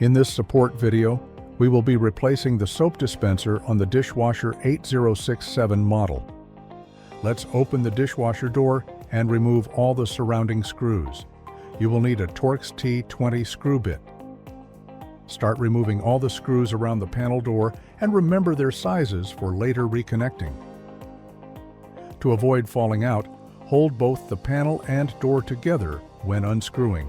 In this support video, we will be replacing the soap dispenser on the Dishwasher 8067 model. Let's open the dishwasher door and remove all the surrounding screws. You will need a Torx T20 screw bit. Start removing all the screws around the panel door and remember their sizes for later reconnecting. To avoid falling out, hold both the panel and door together when unscrewing.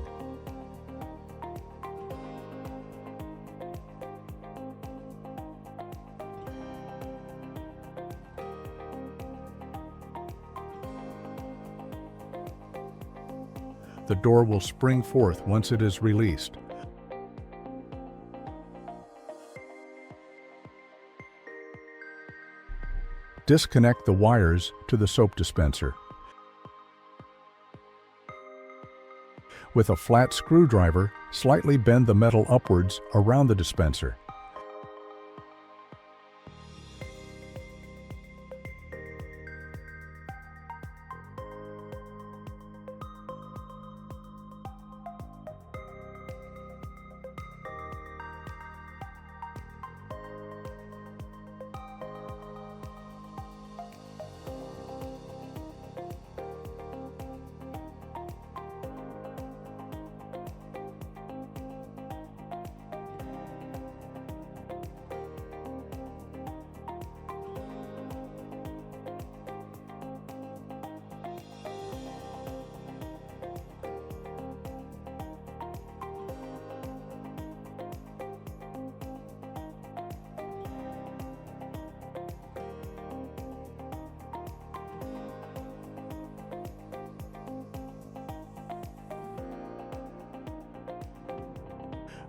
The door will spring forth once it is released. Disconnect the wires to the soap dispenser. With a flat screwdriver, slightly bend the metal upwards around the dispenser.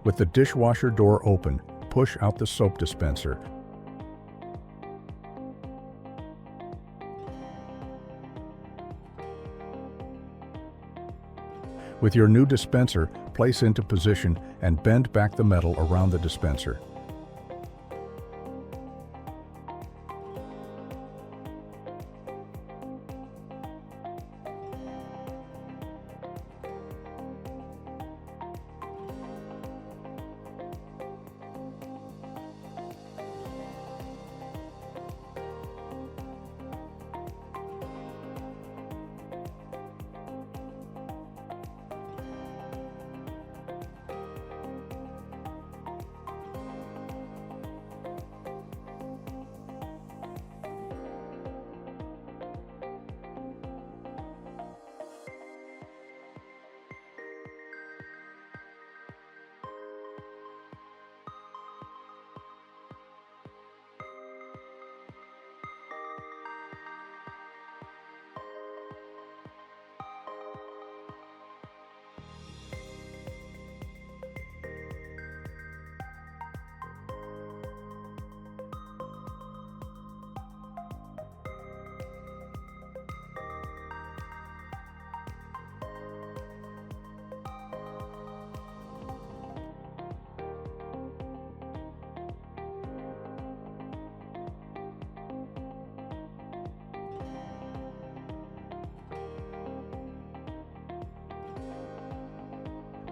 With the dishwasher door open, push out the soap dispenser. With your new dispenser, place into position and bend back the metal around the dispenser.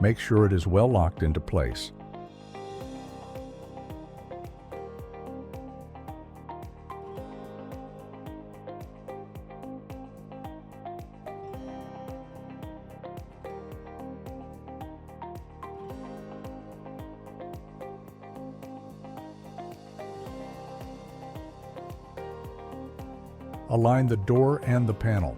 Make sure it is well locked into place. Align the door and the panel.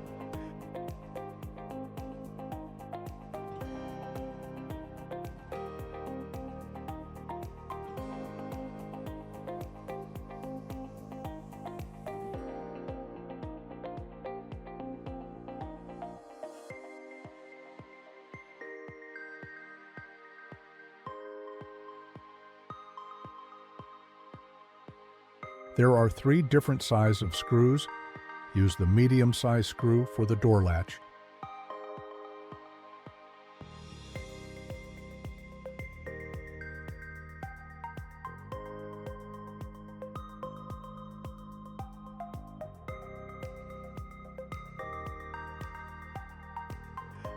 There are 3 different sizes of screws. Use the medium-size screw for the door latch.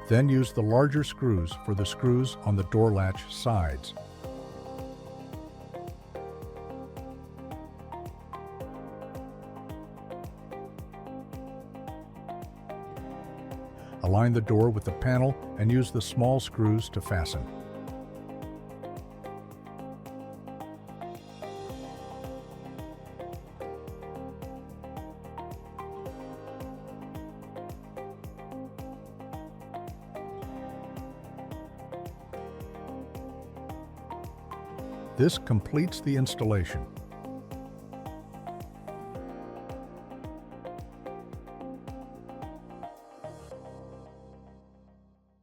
Then use the larger screws for the screws on the door latch sides. Align the door with the panel and use the small screws to fasten. This completes the installation.